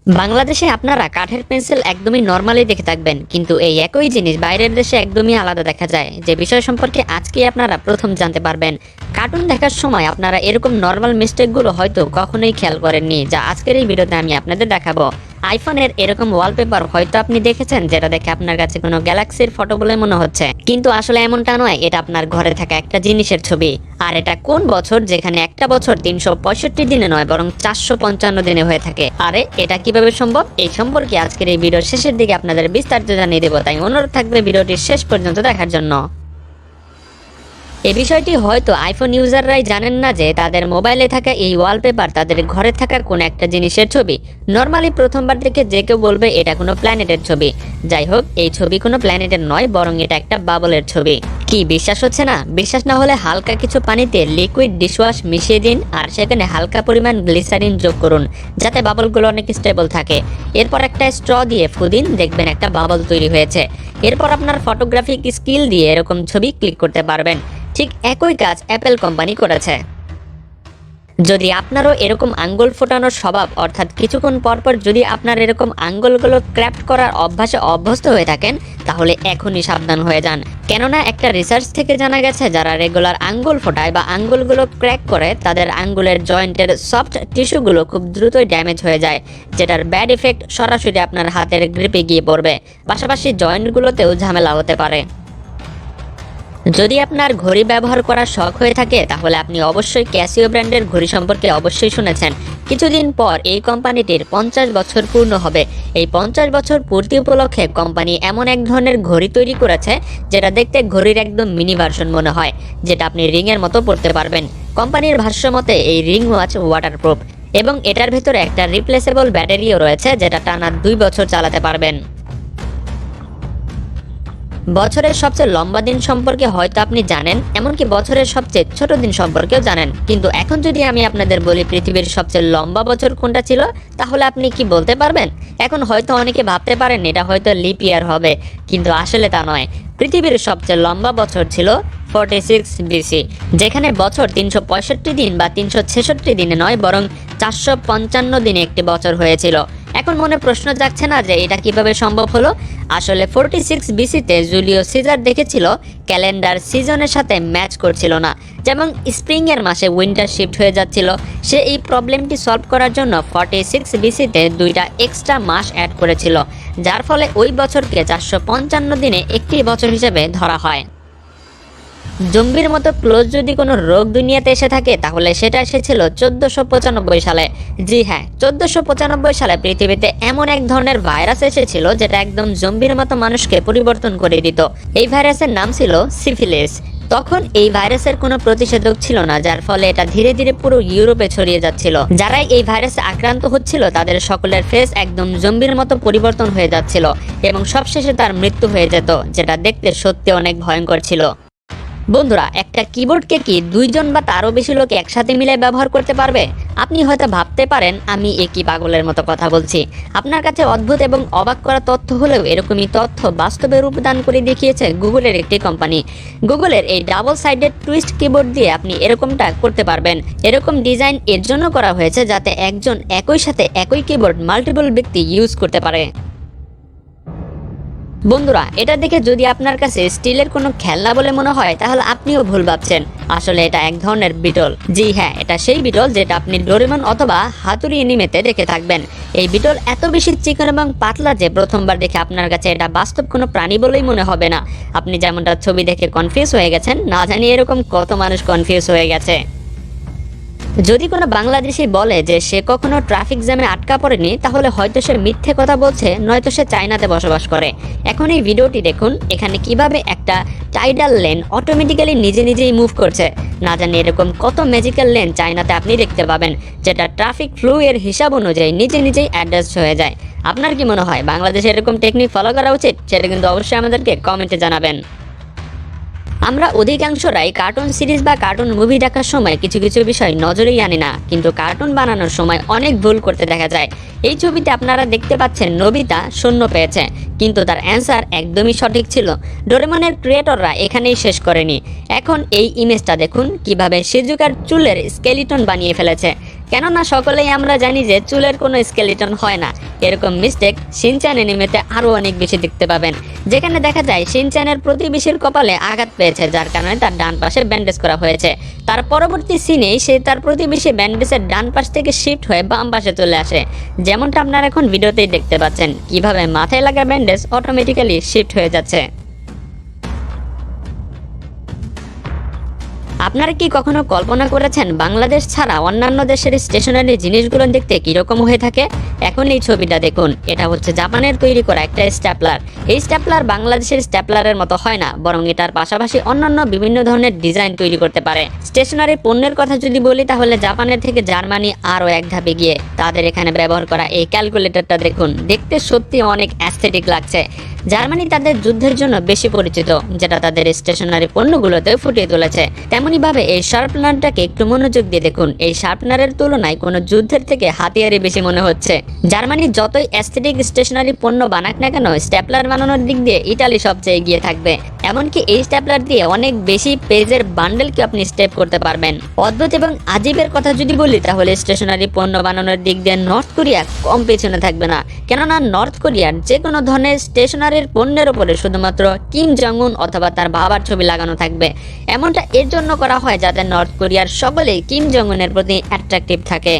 বাংলাদেশে আপনারা কাঠের পেন্সিল একদমই নরমালি দেখে থাকবেন, কিন্তু এই একই জিনিস বাইরের দেশে একদমই আলাদা দেখা যায়। যে বিষয় সম্পর্কে আজকে আপনারা প্রথম জানতে পারবেন। কার্টুন দেখার সময় আপনারা এরকম নর্মাল মিস্টেকগুলো হয়তো কখনোই খেয়াল করেননি, যা আজকের এই ভিডিওতে আমি আপনাদের দেখাবো। আইফোনের এরকম ওয়ালপেপার হয়তো আপনি দেখেছেন, যেটা দেখে আপনার কাছে কোনো গ্যালাক্সির ফটো বলে মনে হচ্ছে, কিন্তু আসলে এমনটা নয়। এটা আপনার ঘরে থাকা একটা জিনিসের ছবি। আর এটা কোন বছর, যেখানে একটা বছর 365 দিনে নয় বরং 455 দিনে হয়ে থাকে। আরে এটা কিভাবে সম্ভব, এই সম্পর্কে আজকের এই ভিডিওর শেষের দিকে আপনাদের বিস্তারিত জানিয়ে দেবো। তাই অনুরোধ থাকবে ভিডিওটি শেষ পর্যন্ত দেখার জন্য। এই বিষয়টি হয়তো আইফোন ইউজাররাই জানেন না যে তাদের মোবাইলে থাকা এই ওয়ালপেপার তাদের ঘরে থাকা কোনো একটা জিনিসের ছবি। নর্মালি প্রথমবার দেখে যে কেউ বলবে এটা কোনো প্ল্যানেটের ছবি। যাই হোক, এই ছবি কোনো প্ল্যানেটের নয়, বরং এটা একটা বাবলের ছবি। কি বিশ্বাস হচ্ছে না? বিশ্বাস না হলে হালকা কিছু পানিতে লিকুইড ডিশওয়াশ মিশিয়ে দিন, আর সেখানে হালকা পরিমাণ গ্লিসারিন যোগ করুন, যাতে বাবলগুলো অনেক স্টেবল থাকে। এরপর একটা স্ট্র দিয়ে ফু দিন, দেখবেন একটা বাবল তৈরি হয়েছে। এরপর আপনার ফটোগ্রাফিক স্কিল দিয়ে এরকম ছবি ক্লিক করতে পারবেন। ঠিক একই কাজ অ্যাপেল কোম্পানি করেছে। যদি আপনারও এরকম আঙ্গুল ফোটানোর স্বভাব, অর্থাৎ কিছুক্ষণ পরপর যদি আপনার এরকম আঙ্গুলগুলো ক্র্যাফট করার অভ্যাসে অভ্যস্ত হয়ে থাকেন, তাহলে এখনই সাবধান হয়ে যান। কেননা একটা রিসার্চ থেকে জানা গেছে, যারা রেগুলার আঙ্গুল ফোটায় বা আঙ্গুলগুলো ক্র্যাক করে, তাদের আঙ্গুলের জয়েন্টের সফট টিস্যুগুলো খুব দ্রুতই ড্যামেজ হয়ে যায়, যেটার ব্যাড ইফেক্ট সরাসরি আপনার হাতের গ্রিপে গিয়ে পড়বে। পাশাপাশি জয়েন্টগুলোতেও ঝামেলা হতে পারে। যদি আপনার ঘড়ি ব্যবহার করার শখ হয়ে থাকে, তাহলে আপনি অবশ্যই ক্যাসিও ব্র্যান্ডের ঘড়ি সম্পর্কে অবশ্যই শুনেছেন। কিছুদিন পর এই কোম্পানিটির 50 বছর পূর্ণ হবে। এই 50 বছর পূর্তি উপলক্ষে কোম্পানি এমন এক ধরনের ঘড়ি তৈরি করেছে, যেটা দেখতে ঘড়ির একদম মিনি ভার্সন মনে হয়, যেটা আপনি রিংয়ের মতো পড়তে পারবেন। কোম্পানির ভাষ্য মতে এই রিং ওয়াচ ওয়াটারপ্রুফ, এবং এটার ভেতরে একটা রিপ্লেসেবল ব্যাটারিও রয়েছে, যেটা টানা 2 বছর চালাতে পারবেন। বছরের সবচেয়ে লম্বা দিন সম্পর্কে হয়তো আপনি জানেন, এমনকি বছরের সবচেয়ে ছোট দিন সম্পর্কেও জানেন, কিন্তু এখন যদি আমি আপনাদের বলি পৃথিবীর সবচেয়ে লম্বা বছর কোনটা ছিল, তাহলে আপনি কি বলতে পারবেন? এখন হয়তো অনেকে ভাবতে পারেন এটা হয়তো লিপ ইয়ার হবে, কিন্তু আসলে তা নয়। পৃথিবীর সবচেয়ে লম্বা বছর ছিল 46 বিসি, যেখানে বছর 365 দিন বা 366 দিনে নয়, বরং 455 দিনে একটি বছর হয়েছিল। এখন মনে প্রশ্ন জাগছে না যে এটা কিভাবে সম্ভব হলো? আসলে 46 বিসিতে জুলিও সিজার দেখেছিল ক্যালেন্ডার সিজনের সাথে ম্যাচ করছিল না, যেমন স্প্রিং এর মাসে উইন্টার শিফট হয়ে যাচ্ছিল। সে এই প্রবলেমটি সলভ করার জন্য 46 বিসিতে 2টা এক্সট্রা মাস অ্যাড করেছিল, যার ফলে ওই বছরকে 455 দিনে একটি বছর হিসেবে ধরা হয়। জম্বির মতো ক্লোজ যদি কোনো রোগ দুনিয়াতে এসে থাকে, তাহলে সেটা এসেছিল 1495 সালে। জি হ্যাঁ, 1495 সালে পৃথিবীতে এমন এক ধরনের ভাইরাস এসেছিল, যেটা একদম জম্বির মতো মানুষকে পরিবর্তন করে দিত। এই ভাইরাসের নাম ছিল সিফিলিস। তখন এই ভাইরাসের কোনো প্রতিষেধক ছিল না, যার ফলে এটা ধীরে ধীরে পুরো ইউরোপে ছড়িয়ে যাচ্ছিল। যারাই এই ভাইরাসে আক্রান্ত হচ্ছিল, তাদের সকলের ফেস একদম জম্বির মতো পরিবর্তন হয়ে যাচ্ছিল, এবং সবশেষে তার মৃত্যু হয়ে যেত, যেটা দেখতে সত্যি অনেক ভয়ঙ্কর ছিল। বন্ধুরা, একটা কিবোর্ডকে কি 2 জন বা তারও বেশি লোক একসাথে মিলে ব্যবহার করতে পারবে? আপনি হয়তো ভাবতে পারেন আমি একই পাগলের মতো কথা বলছি। আপনার কাছে অদ্ভুত এবং অবাক করা তথ্য হলেও এরকমই তথ্য বাস্তবে রূপদান করে দেখিয়েছে গুগলের একটি কোম্পানি। গুগলের এই ডাবল সাইডেড টুইস্ট কিবোর্ড দিয়ে আপনি এরকমটা করতে পারবেন। এরকম ডিজাইন এর জন্য করা হয়েছে যাতে একজন একই সাথে একই কিবোর্ড মাল্টিপল ব্যক্তি ইউজ করতে পারে। বন্ধুরা, এটা দেখে যদি আপনার কাছে স্টিলের কোনো খেলনা বলে মনে হয়, তাহলে আপনিও ভুল ভাবছেন। আসলে এটা এক ধরনের বিটল। জি হ্যাঁ, এটা সেই বিটল যেটা আপনি ডোরেমন অথবা হাতুড়ি এনিমেতে দেখে থাকবেন। এই বিটল এত বেশি চিকন এবং পাতলা যে প্রথমবার দেখে আপনার কাছে এটা বাস্তব কোনো প্রাণী বলেই মনে হবে না। আপনি যেমনটা ছবি দেখে কনফিউজ হয়ে গেছেন, না জানি এরকম কত মানুষ কনফিউজ হয়ে গেছে। যদি কোনো বাংলাদেশি বলে যে সে কখনো ট্রাফিক জ্যামে আটকা পড়েনি, তাহলে হয়তো সে মিথ্যে কথা বলছে, নয়তো সে চায়নাতে বসবাস করে। এখন এই ভিডিওটি দেখুন, এখানে কিভাবে একটা টাইডাল লেন অটোমেটিক্যালি নিজে নিজেই মুভ করছে। না জানি এরকম কত ম্যাজিক্যাল লেন চায়নাতে আপনি দেখতে পাবেন, যেটা ট্রাফিক ফ্লো এর হিসাব অনুযায়ী নিজে নিজেই অ্যাডজাস্ট হয়ে যায়। আপনার কি মনে হয় বাংলাদেশে এরকম টেকনিক ফলো করা উচিত? সেটা কিন্তু অবশ্যই আমাদেরকে কমেন্টে জানাবেন। আমরা অধিকাংশরাই কার্টুন সিরিজ বা কার্টুন মুভি দেখার সময় কিছু কিছু বিষয় নজরেই আনি না, কিন্তু কার্টুন বানানোর সময় অনেক ভুল করতে দেখা যায়। এই ছবিতে আপনারা দেখতে পাচ্ছেন নোবিতা শূন্য পেয়েছে, কিন্তু তার অ্যান্সার একদমই সঠিক ছিল। ডোরেমনের ক্রিয়েটররা এখানেই শেষ করেনি। এখন এই ইমেজটা দেখুন, কিভাবে শিজুকার চুলের স্কেলিটন বানিয়ে ফেলেছে। কেননা সকলেই আমরা জানি যে চুলের কোনো স্কেলিটন হয় না, এরকম মিস্টেক শিনচ্যান অ্যানিমেতে আরো অনেক বেশি দেখতে পাবেন, যেখানে দেখা যায় শিনচ্যানের প্রতিবেশীর কপালে আঘাত পেয়েছে, যার কারণে তার ডান পাশে ব্যান্ডেজ করা হয়েছে। তার পরবর্তী সিনেই সে তার প্রতিবেশী ব্যান্ডেজের ডান পাশ থেকে শিফট হয়ে বাম পাশে চলে আসে, যেমনটা আপনারা এখন ভিডিওতেই দেখতে পাচ্ছেন কিভাবে মাথায় লাগা ব্যান্ডেজ অটোমেটিক্যালি শিফট হয়ে যাচ্ছে। আপনারা কি কখনো কল্পনা করেছেন বাংলাদেশ ছাড়া অন্যান্য দেশের স্টেশনারি জিনিসগুলো দেখতে কিরকম হয়ে থাকে? এখন এই ছবিটা দেখুন, এটা হচ্ছে জাপানের তৈরি করা একটা স্ট্যাপলার। এই স্ট্যাপলার বাংলাদেশের স্ট্যাপলারের মতো হয় না, বরং এটার পাশাপাশি অন্যান্য বিভিন্ন ধরনের ডিজাইন তৈরি করতে পারে। স্টেশনারি পণ্যের কথা যদি বলি তাহলে জাপানের থেকে জার্মানি আরও এক ধাপে গিয়ে তাদের এখানে ব্যবহার করা এই ক্যালকুলেটরটা দেখুন, দেখতে সত্যি অনেক অ্যাস্থেটিক লাগছে। জার্মানি তাদের যুদ্ধের জন্য বেশি পরিচিত, যেটা তাদের স্টেশনারি পণ্যগুলোতে ফুটিয়ে তুলেছে। তেমনি ভাবে এই শার্পনারটাকে একটু মনোযোগ দিয়ে দেখুন, এই শার্পনারের তুলনায় কোনো যুদ্ধের থেকে হাতিয়ারই বেশি মনে হচ্ছে। জার্মানি যতই অ্যাস্থেটিক স্টেশনারি পণ্য বানাক না কেন, স্ট্যাপলার বানানোর দিক দিয়ে ইতালি সবচেয়ে এগিয়ে থাকবে। এমনকি এই স্ট্যাপলার দিয়ে অনেক বেশি পেজের বান্ডেলকে আপনি স্টেপ করতে পারবেন। অদ্ভুত এবং আজীবের কথা যদি বলি তাহলে স্টেশনারি পণ্য বানানোর দিক দিয়ে নর্থ কোরিয়া কম পেছনে থাকবে না, কেননা নর্থ কোরিয়ার যে কোনো ধরনের স্টেশনারির পণ্যের উপরে শুধুমাত্র কিম জং উন অথবা তার বাবার ছবি লাগানো থাকবে। এমনটা এর জন্য করা হয় যাতে নর্থ কোরিয়ার সকলেই কিম জং উনের প্রতি অ্যাট্রাকটিভ থাকে।